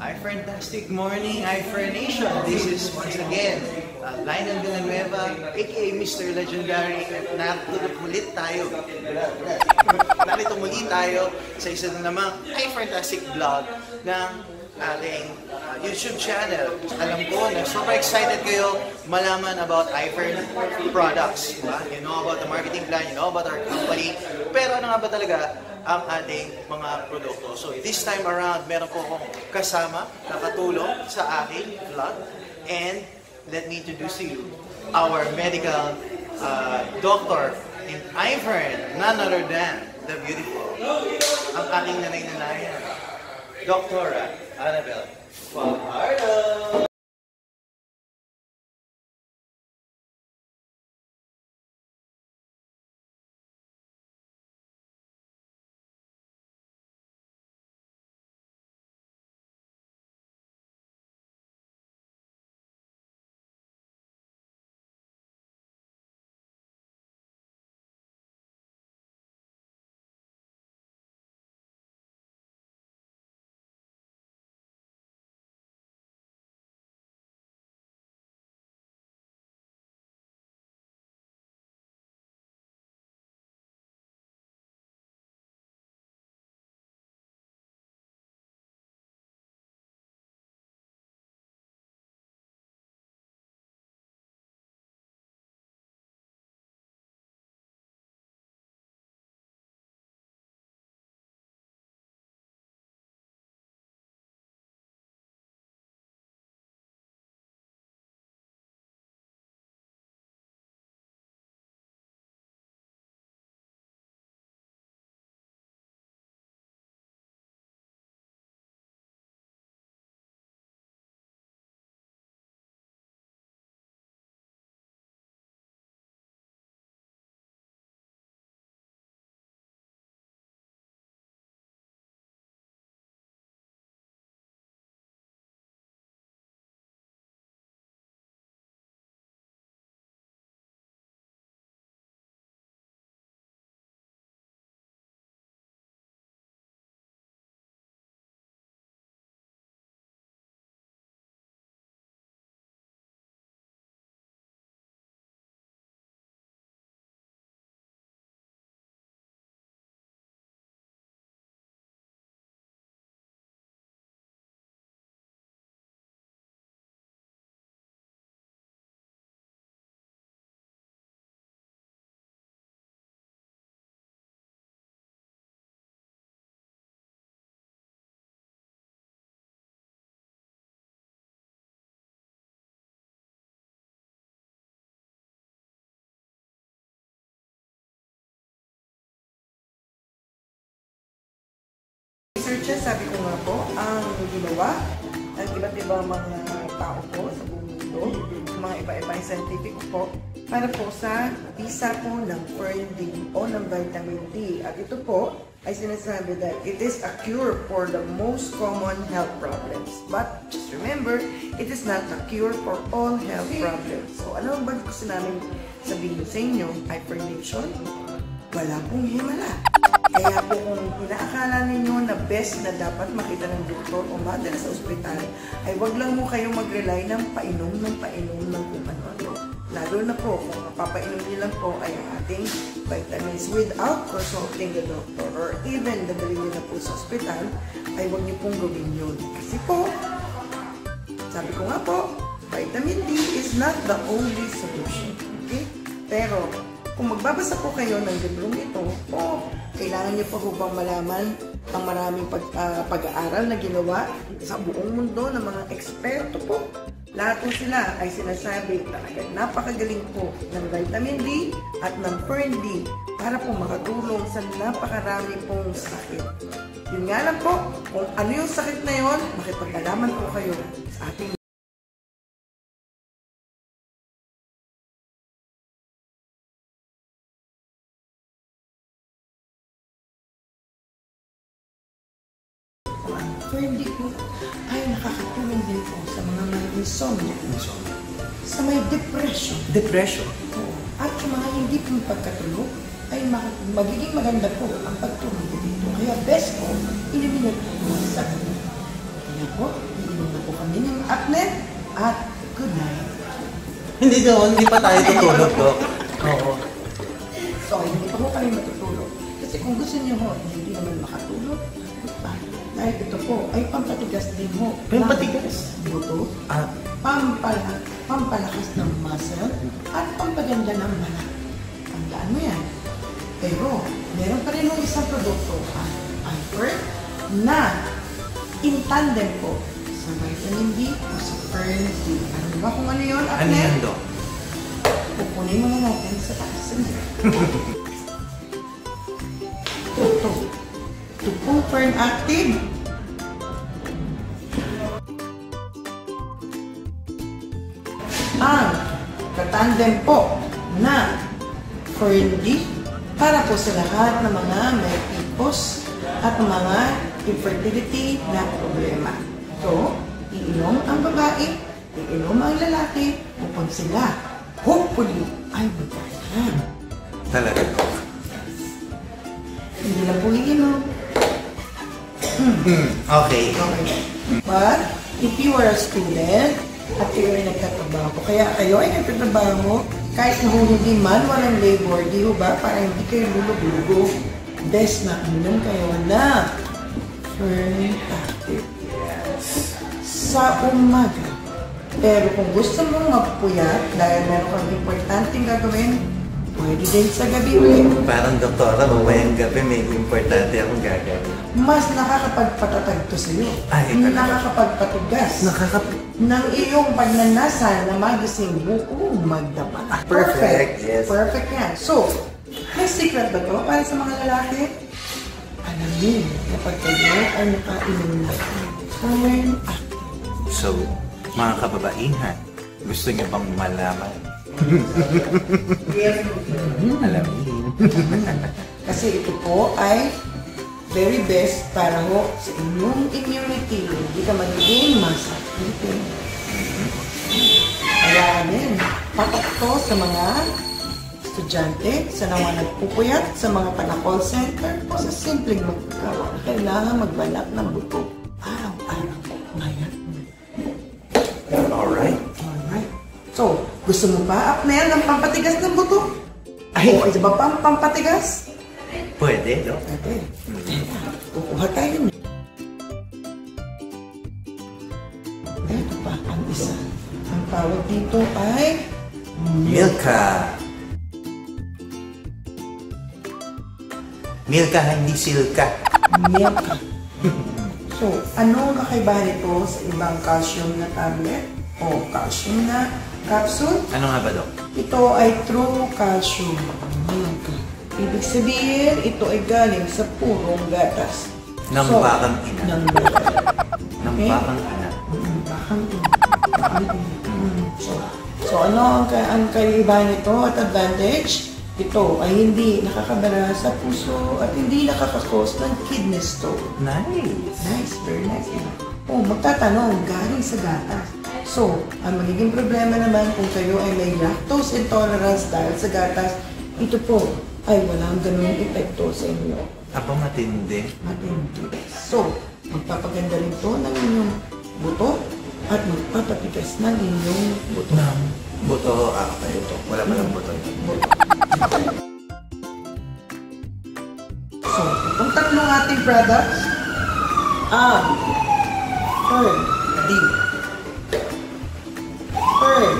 Fantastic morning, Nation. This is once again Lionel Villanueva, aka Mr. Legendary. Narito muli tayo sa isa na namang Fantastic vlog ng ating YouTube channel. Alam ko na super excited kayo malaman about iFern products. Diba? You know about the marketing plan, you know about our company. Pero ano nga ba talaga ang ating mga produkto? So this time around, meron po akong kasama na katulong sa aking vlog. And let me introduce to you our medical doctor in iFern, none other than the beautiful, ang ating nanay-nanayan, Dr. Annabelle Fajardo. Researches, sabi ko nga po, ang ginawa ng iba't ibang mga tao po sa buong mundo, sa mga iba-ibang scientific po, para po sa bisa po ng Fern D o ng vitamin D. At ito po ay sinasabi that it is a cure for the most common health problems. But just remember, it is not a cure for all health problems. So ano ba gusto namin sabihin sa inyo? Hypernation? Wala pong himala. Kaya po kung inaakala ninyo na best na dapat makita ng doktor o madala sa ospital, ay wag lang mo kayo mag-rely ng painom ng kung ano-ano. Lalo na po kung mapapainom niyo lang po ay ang ating vitamins without consulting the doctor or even dadalhin niyo na po sa ospital, ay wag niyo pong gawin yun. Kasi po, sabi ko nga po, vitamin D is not the only solution. Okay? Pero, kung magbabasa po kayo ng librong ito, kailangan niyo pa po bang malaman ang maraming pag-aaral na ginawa sa buong mundo ng mga eksperto po. Lahat po sila ay sinasabi talaga napakagaling po ng vitamin D at ng Fern D para po makatulong sa napakarami pong sakit. Yun nga lang po, kung ano yung sakit na yun, makipag-alaman po kayo sa ating Fern D po ay nakakatulong din po sa mga may insomnia, sa may depression. At sa mga hindi po pagkatulog, ay magiging maganda po ang pagtulog dito. Kaya best po, inumin po sa kanya. Kaya po, acne at good night. Hindi pa tayo tutulog, Dok. Oo. So, hindi pa ho kayo matutulog. Kasi kung gusto niyo ho, hindi naman makatulog. Dahil ito po ay pampatigas din ho. Pampatigas? Buto. Ah. Pampalakas ng muscle at pampaganda ng balat. Tandaan mo yan. Pero, meron pa rin yung isang produkto, Ifer, na in tandem po sa vitamin D o sa Fern D. Ano ba kung ano yun? Ano yan, Dok? Pupunin mo na natin sa taas. Ito. Ito po Fern Active. Ang katandem po na Fern D para po sa lahat ng mga may PCOS at mga infertility na problema. So, iinom ang babae, iinom ang lalaki upang sila, hopefully, ay magkakaroon. Talaga, Dok. Hindi lang po iinom. Okay. Okay. But, if you are a student at kayo ay nagtatrabaho, kaya kayo ay nagtatrabaho, kahit na hindi man walang labor, di ba? Para hindi kayo lulog-lugo. Best na uminom kayo na Fern Active. Yes. Sa umaga. Pero kung gusto mong magpuyat, dahil meron kang importanteng gagawin, pwede din sa gabi ulit. Parang doktora, mamayang gabi may importante akong gagawin. Mas nakakapagpatatag to sa'yo. Ay, talaga. Nakakapagpatugas. Ng iyong pagnanasa na magising buong magdama. Perfect, yes. Perfect yan. So, may secret ba to para sa mga lalaki? Alamin kapag kayo ay nakainom na Fern Active. So, mga kababaihan, gusto niyo bang malaman? Alamin. Kasi ito po ay very best para ho sa inyong immunity. Hindi ka magiging masakitin. Kaya din, patok to sa mga estudyante, sa mga nagpupuyat, sa mga taga-call center, o sa simpleng magkakawa. Kailangan magbalak ng buto. Araw-araw. Ngayon. Alright. Alright. So, gusto mo ba, Apnel, ng pampatigas ng buto? Ay. O, isa ba pang pampatigas? Pwede, Dok. Pwede. Kukuha tayo niya. Ito pa, ang isa. Ang tawag dito ay Milka. Milka, hindi silka. Milka. So, ano ang kakaibahan nito sa ibang calcium na tablet o calcium na capsule? Ano nga ba, Dok? Ito ay true calcium. Milka. Ibig sabihin, ito ay galing sa purong gatas. Ng bakang ina. Ng bakang. Ng Okay? bakang ina. Bakang ina. Bakang ina. So ano ang kaibahan nito at advantage? Ito ay hindi nakakabara sa puso at hindi nakakakos ng kidney stone. Nice. Nice, very nice. Oh, magtatanong, galing sa gatas. So, ang magiging problema naman kung kayo ay may lactose intolerance dahil sa gatas, ito po ay walang ganung epekto sa inyo. Aba, matindi. Matindi. So, magpapaganda rin to ng inyong buto at magpapatigas ng inyong buto. Buto, okay. Buto. Wala pa lang buto. Buto. So, itong tatlong ating products, ang Fern D, Fern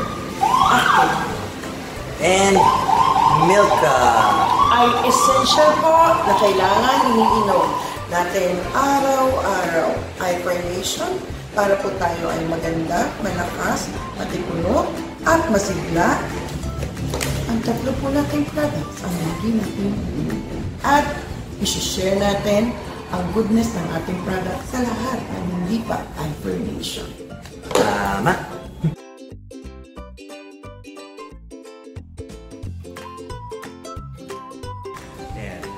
Active, And Milka. ay essential po na kailangan iniinom natin araw-araw. Hibernation para po tayo ay maganda, malakas, matipuno, at masigla. Ang tatlo po nating products ang lagi natin at isi-share natin ang goodness ng ating product sa lahat ng hindi pa hibernation. Tama.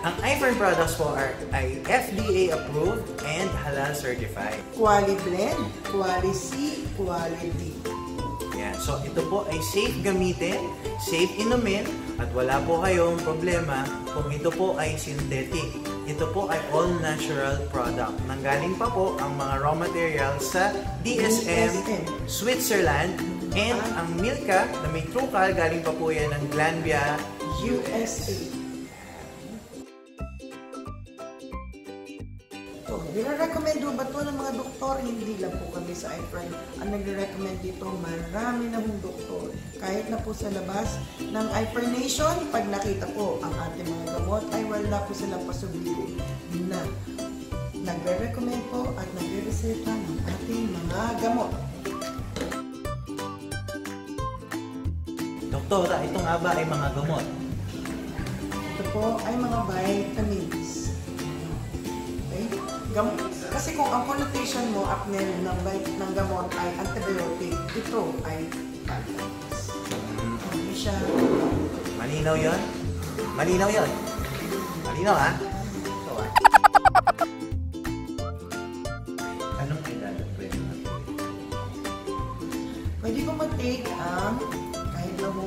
Ang iFern products po ay FDA approved and halal certified. Quali blend, quali C, quali D. Yan. So ito po ay safe gamitin, safe inumin, at wala po kayong problema kung ito po ay synthetic ito po ay all-natural product. Nanggaling pa po ang mga raw materials sa DSM, Switzerland, and ang Milka na may trukal, galing pa po yan ng Glanbia, USA. So, nire-recommend ba ito ng mga doktor? Hindi lang po kami sa iFriend ang nagre-recommend dito. Marami na pong doktor. Kahit na po sa labas ng iFriend Nation, pag nakita po ang ating mga gamot, ay wala po silang pasubili na nagre-recommend po at nagre-reseta ng ating mga gamot. Doktora, ito nga ba ay mga gamot? Ito po ay mga vitamins. Okay? Kasi kung ang connotation mo, apnel ng gamot ay antibiotic, ito ay vitamins. Hindi siya... Malinaw yun? Malinaw yun? Malinaw, ha? Ito, ha? Anong edad ang pwede natin? Pwede ko mag-take ang kahit na mo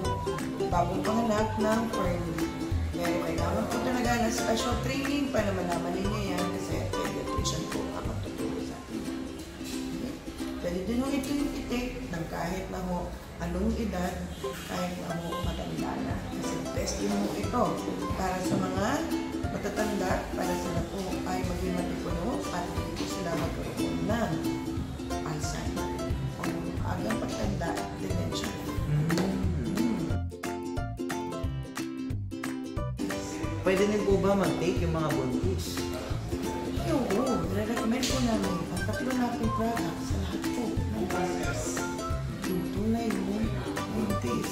bagong panganak ng early. Pero kailangan po talaga ng special training para malaman ninyo yan kasi pediatrician po ang magtuturo sa atin. Okay? Pwede din mo ito yung i-take ng kahit na mo anong edad, kahit na mo matanda na. Kasi best din mo ito para sa mga matatanda, para sila po ay maging matipuno at hindi sila magkaroon ng Alzheimer o agang pagtanda, dementia. Pwede din po ba mag-take yung mga buntis? Oo, nire-recommend po namin ang tatlo nating products sa lahat po ng business. Yung tunay mo, buntis.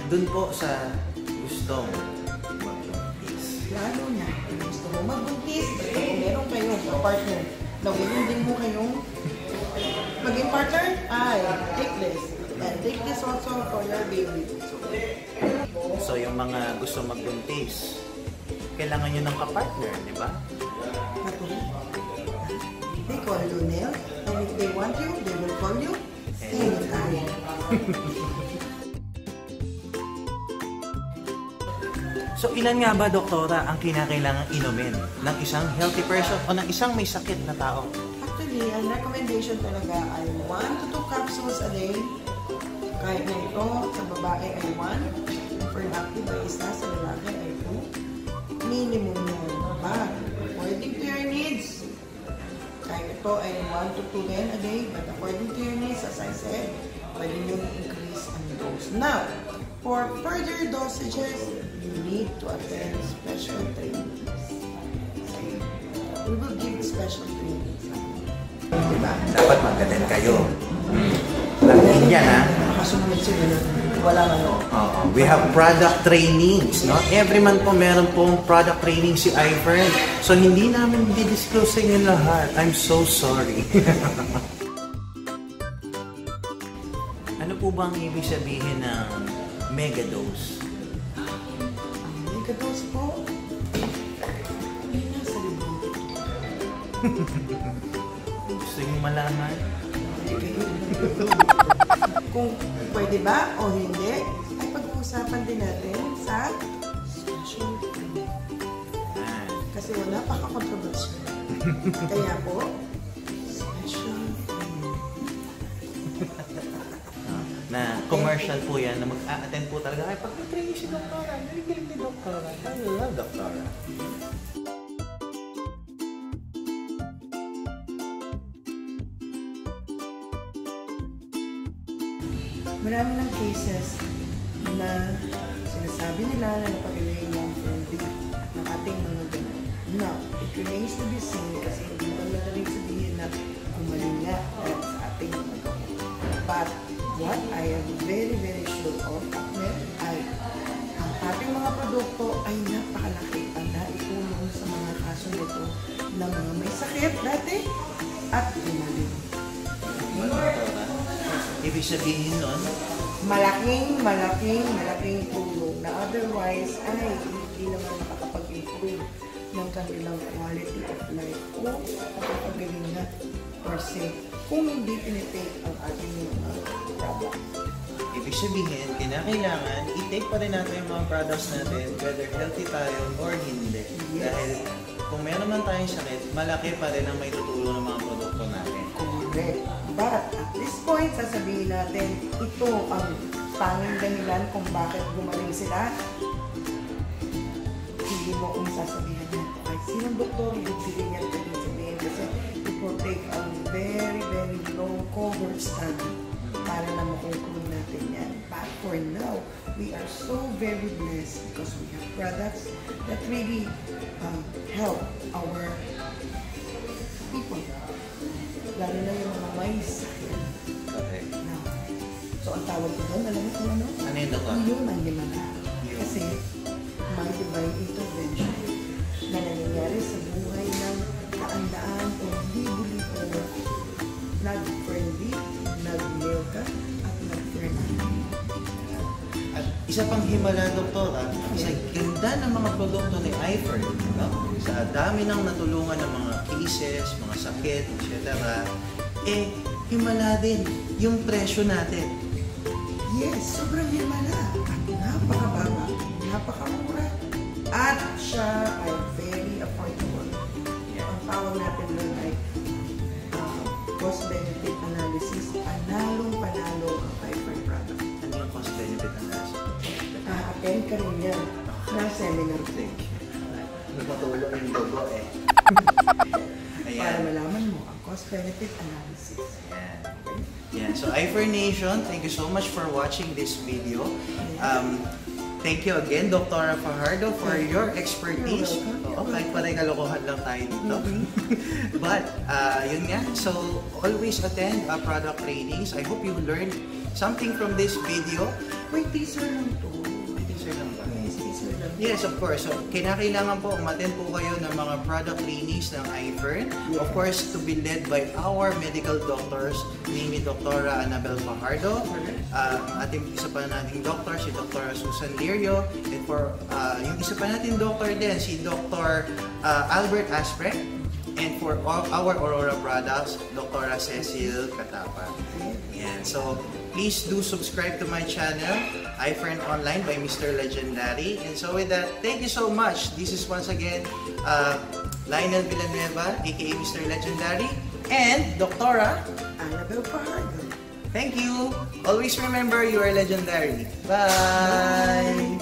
Dun po sa gustong magbuntis. Lalo na, kung gusto mo magbuntis, kung meron kayong partner na willing din mo kayong maging partner, ay, take this. And take this also for your baby. So, yung mga gusto magbuntis, kailangan nyo ng kapartner, di ba? They call you Nel, and if they want you, they will call you anytime. So, ilan nga ba, doktora, ang kinakailangan inumin ng isang healthy person o ng isang may sakit na tao? Actually, ang recommendation talaga ay 1 to 2 capsules a day. Kahit na ito, sa babae ay 1, for active ay isa, sa lalaki ay 2. Minimum yun. But, according to your needs, kahit ito ay 1 to 2 din a day, but according to your needs, as I said, pwede nyo increase ang dose. Now, for further dosages, you need to attend special trainings. We will give special trainings. Diba? Dapat mag-attend kayo. Lagyan yan, ha? Makasunod sila na walang ano. We have product trainings, no? Every month po meron pong product training si iFriend. So, hindi namin di-disclose sa inyo lahat. I'm so sorry. Ano po bang ibig sabihin ng megadose? Ang megadose po, hindi na sa libro. Gusto nyo malaman? Kung pwede ba o hindi, ay pag-uusapan din natin sa special training. Kasi wala pa ka-controversy. Kaya po, special training. Na commercial po yan, na mag-a-attend po talaga. Ay, pag may-training si Doktora, narigaling ni Doktora. I love Doktora. Marami ng cases na sinasabi nila na napagaling lang friendly ng ating mga ganun. Now, it remains to be seen kasi hindi naman madaling sabihin na gumaling nga sa ating mga gamot. But what I am very, very sure of ay ang ating mga produkto ay napakalaki ang naitulong sa mga kaso nito ng mga may sakit dati at gumaling. Ibig sabihin nun, malaking tulong na otherwise ay hindi naman makakapag-improve ng kanilang quality of life o makakagaling na per se kung hindi tinitake ang ating mga products. Ibig sabihin, kinakailangan i-take pa rin natin yung mga products natin, whether healthy tayo or hindi. Yes. Dahil kung meron man tayong sakit, malaki pa rin ang may tutulong ng mga produkto natin. Correct. But at this point, sasabihin natin, ito ang tanging dahilan kung bakit gumaling sila. Hindi mo kung sasabihin niya ito kahit sinong doktor, hindi niya ito sabihin kasi it will take a very, very long cohort study para na makukunin natin yan. But for now, we are so very blessed because we have products that really help our people. Lalo na yung mga may sakit. Okay. Now, so ang tawag ko doon, alam mo kung ano? Ano yun, Doktor? Yun ang himala. Kasi may divine intervention na nangyayari sa buhay ng kaandaan o libo-libo nag-friendly, nag-yoga, at nag-friendly. At isa pang himala, Doktora, sa ganda ng mga produkto ni iFern, no? Sa dami ng natulungan ng mga cases, mga sakit, etc., himala din yung presyo natin. Yes, sobrang himala. At napakababa, napakamura. At siya ay very affordable. Ang tawag natin doon ay cost-benefit analysis. Panalong-panalo ang iFern product. Ano yung cost-benefit analysis? Attend ka rin yan ng seminar. Matulong yung logo Para malaman mo ang cost-benefit analysis. Yeah. So iFern Nation, thank you so much for watching this video. Thank you again, Dr. Fajardo, for your expertise. Kahit pa rin kalokohan lang tayo dito. But, yun nga. So, always attend product trainings. I hope you learned something from this video. Wait, teaser lang to. May teaser lang ba? Yes, teaser lang. Yes, of course. So, kinakailangan po umattend po kayo ng mga product trainings ng iFern. Of course, to be led by our medical doctors, namely Dr. Annabel Fajardo. Ating isa pa nating doctor, si Dr. Susan Lirio. And for yung isa pa nating doctor din, si Dr. Albert Asprey. And for our Aurora products, Dr. Cecil Catapa. Yan. So, please do subscribe to my channel, iFern Online by Mr. Legendary. And so with that, thank you so much. This is once again Lionel Villanueva, aka Mr. Legendary, and Dr. Annabel Fajardo. Thank you. Always remember you are legendary. Bye.